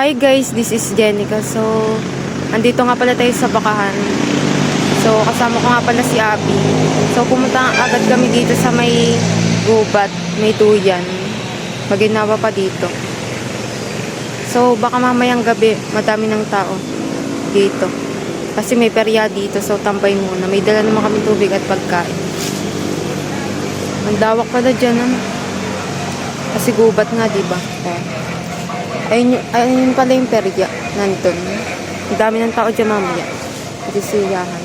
Hi guys, this is Jenica. So, andito nga pala tayo sa Bakahan. So, kasama ko nga pala si Abby. So, pumunta agad kami dito sa may gubat, may tuyan. Maginawa pa dito. So, baka mamayang gabi, madami ng tao dito. Kasi may perya dito, so tambay muna. May dala naman kami tubig at pagkain. Ang dawak pala dyan, ano? Kasi gubat nga, diba? Ayun pala yung perya. Nandun. Ang dami ng tao dyan mamaya. Kasi siyahan.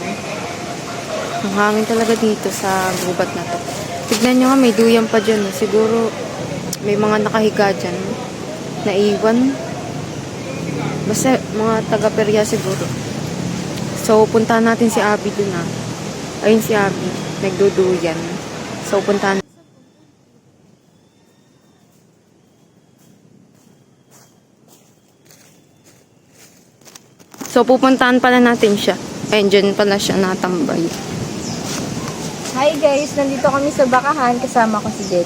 Ang hangin talaga dito sa gubat na to. Tignan nyo nga, may duyan pa dyan. Siguro, may mga nakahiga dyan. Naiwan. Basta, mga taga-perya siguro. So, puntahan natin si Abby dun ah. Ayun si Abby. Nagduduyan. So, puntahan. So, pupuntahan pala natin siya. Ayun, dyan pala siya natambay. Hi guys, nandito kami sa Bakahan. Kasama ko si Jen.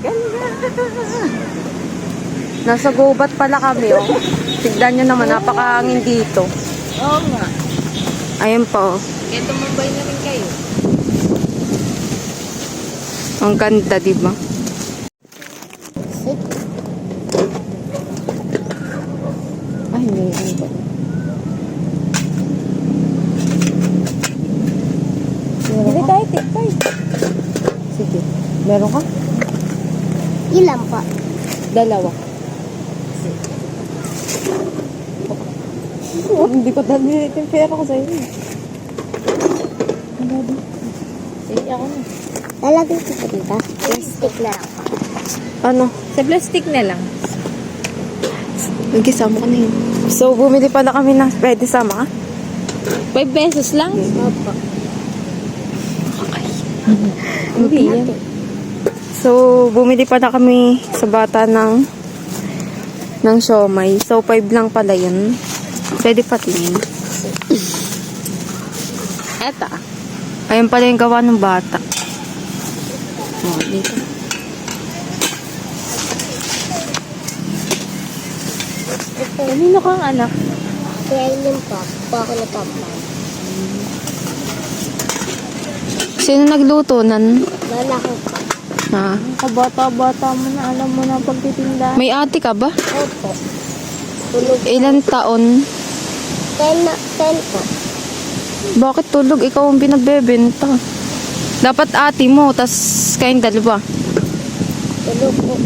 Ganda! Nasa gubat pala kami, oh. Tignan nyo naman, napakahangin dito. Oo nga. Ayun pa, oh. Kaya tumambay na rin kayo. Ang ganda, diba? Ay, may ano ba? Hindi tayo, tikay. Sige. Meron ka? Ilan pa? Dalawa. Oh, hindi ko dali yung pera ko sa'yo. Sige, ako na. Lalagay ko pa dito. Plastic na lang. Ano? Sa plastic na lang. Nagkisama ka na yun. So, bumili pala kami ng pwede sama ka? 5 pesos lang? Opo. Hindi yan. So, bumili pala kami sa bata ng siomay. So, 5 lang pala yun. Pwede patingin. Eto. Ayun pala yung gawa ng bata. Oh, dito. Kanino kang anak? Kaya yun po. Po ako natapay. Sino nagluto nan? Lalaki po. Ha? Kabata-bata mo na, alam mo na pagtitinda. May ate ka ba? Opo. Tulog. Ilan taon? 10 po. Bakit tulog? Ikaw ang binagbebenta. Dapat ate mo, tas kayong dalawa. Tulog po.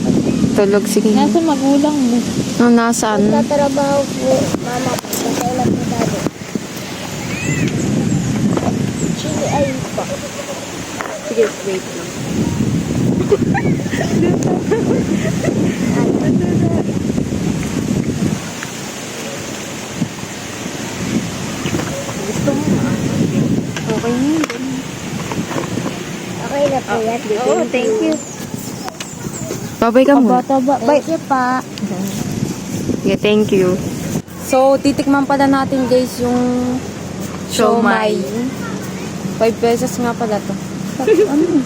Tulog, sige. Nasa magulang mo. No, nasaan? Tatrabaho po. Mama po. Patay na po dado. Chili ay po. Sige, wait lang. Gusto mo na? Okay na yun. Okay na po yan. Oo, thank you. Babay ka muna. Kabata-bata. Thank you pa. Yeah, thank you. So, titikman pala natin guys yung siomay. 5 pesos nga pala to. Ano?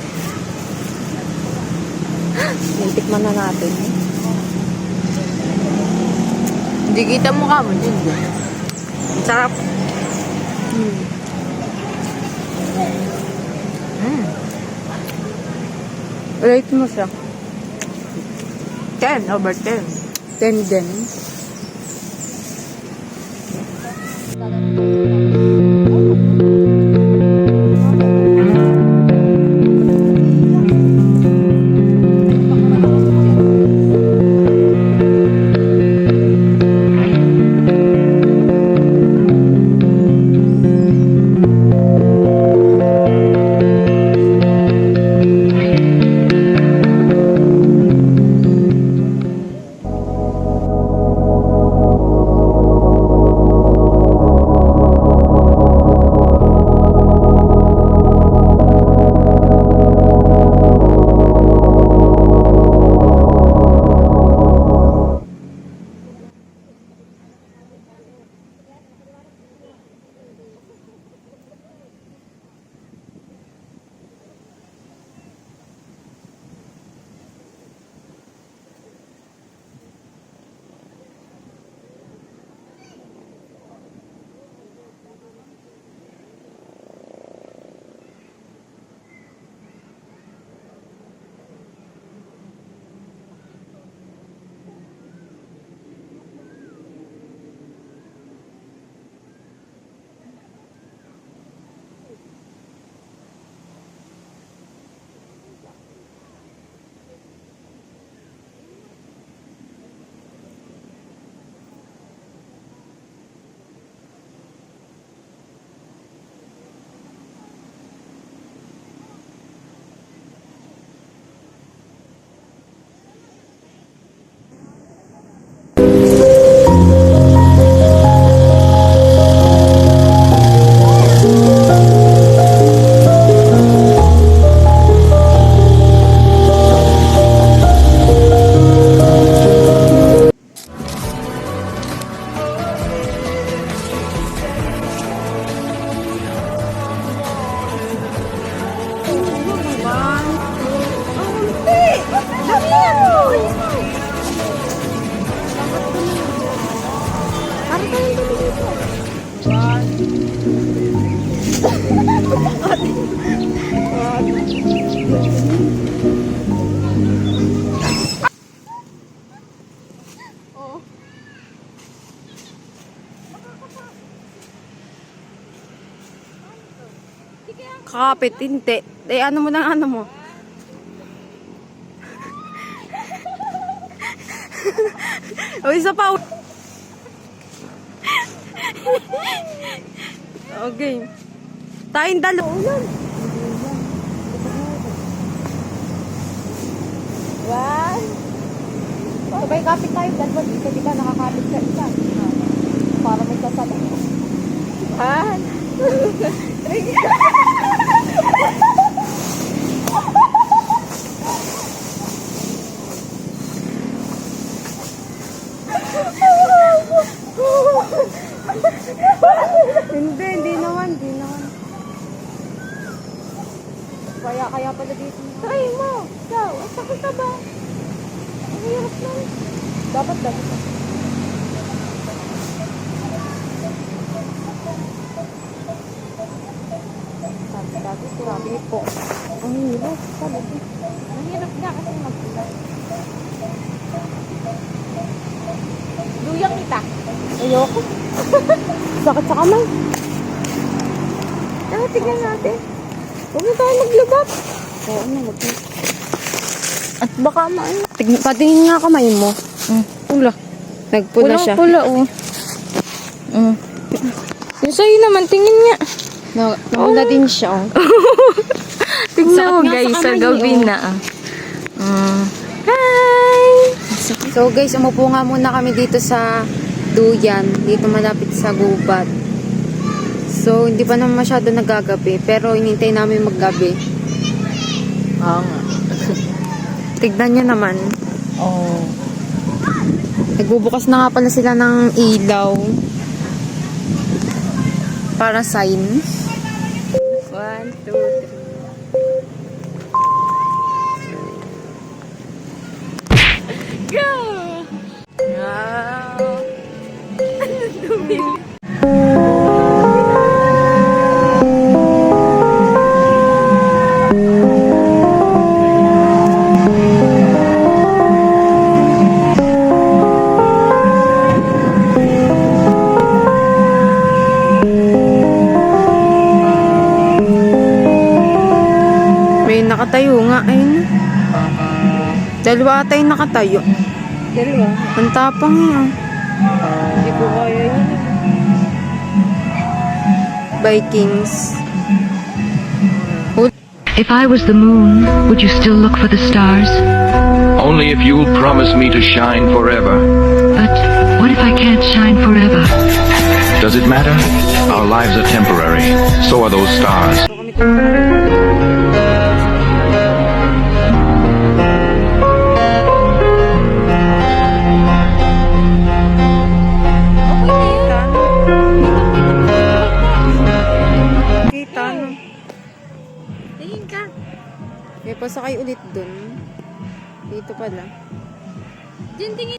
Titikman na natin. Hindi kita mukha mo dyan. Ang sarap. Rate mo siya. 10 over 10. 10 din. Kakapit, hindi. Eh, ano mo lang, ano mo? O, isa pa. Okay. Tayong dalawa. One. Sabay kapit tayo. Dalawa dito. Di ba nakakapit ka isa? Para may kasama. One. Hindi naman. Kaya pala dito. Try mo. Ikaw. Ang sakit ka ba? Ang hirap na. Dapat. Sabi po. Ang hirap. Talaga. Ang hirap nga kasi magpulat. Luyang kita. Ayoko. Sakit sa kamay. Tignan natin. Huwag na tayo maglubat. Oo, nalagay. At baka maano. Patingin nga kamay mo. Pula. Nagpula siya. Pula, oh. Yung sa'yo naman, tingin nga. Nawala din siya, oh. Tingnan mo Sakit nga guys, sa sa kamay, gabi oh. na. Hi! So guys, umupo nga muna kami dito sa Duyan. Dito malapit sa Gubat. So, hindi pa naman masyado nagagabi. Pero, inintay namin maggabi. Oo nga. Tignan nyo naman. Oh. Nagbubukas na nga pala sila ng ilaw. Para sign. 1, 2, 3. Go! Wow! May nakatayo nga. Ayun. Dalawa ata yung nakatayo. Dalawa. Ang tapang niya. Hindi ko kaya yun. Vikings. If I was the moon, would you still look for the stars? Only if you'll promise me to shine forever. But what if I can't shine forever? Does it matter? Our lives are temporary. So are those stars. Kita no. Tingin ka. May pasakay ulit dun. Dito pala. Diyan tingin.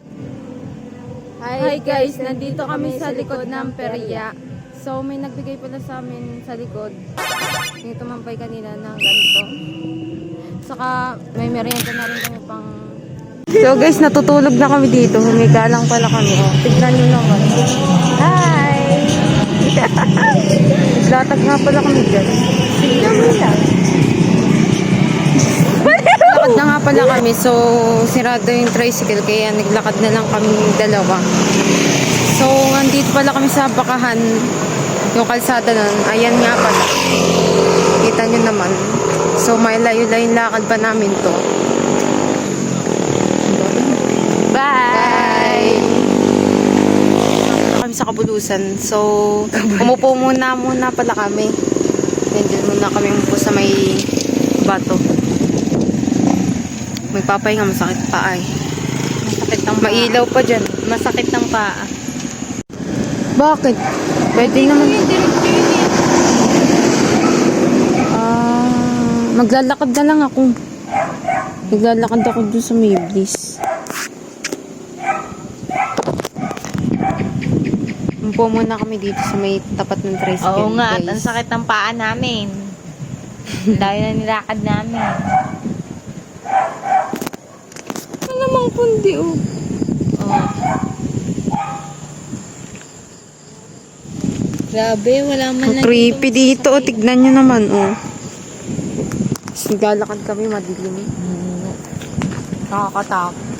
Hi guys, nandito kami sa likod ng perya. So may nagbigay pala sa amin sa likod. Yung tumampay kanina ng ganito. Saka may merienda na rin kami pang... So guys, natutulog na kami dito. Humiga lang pala kami. Oh, tignan nyo naman. Hi! Latag nga pala kami dyan. Tingnan mo lang. Naglakad na nga pala kami. So sirado yung tricycle. Kaya naglakad na lang kami dalawa. So andito pala kami sa Bakahan. Yung kalsada nun. Ayan nga pala. Kita nyo naman. So may layo-layo lakad pa namin to. Bye! Kami sa Kabulusan. So, umupo muna pala kami. Nandiyan muna kami umupo sa may bato. Magpapahinga, masakit pa ay. Masakit ang paa. Mailaw pa dyan. Masakit ng paa. Bakit? Pwede naman. Maglalakad na lang ako. Maglalakad ako dun sa Mayblis. Umpo muna kami dito sa may tapat ng tricycle. Oo nga, at guys. ang sakit ng paa namin. Dahil na nilakad namin. Ano namang pundi, oh. Oh. Grabe, wala man Ang lang creepy dito, oh. sasakyan. Tignan nyo naman, oh. Tapos naglalakad kami, madilim. Nakakatakot.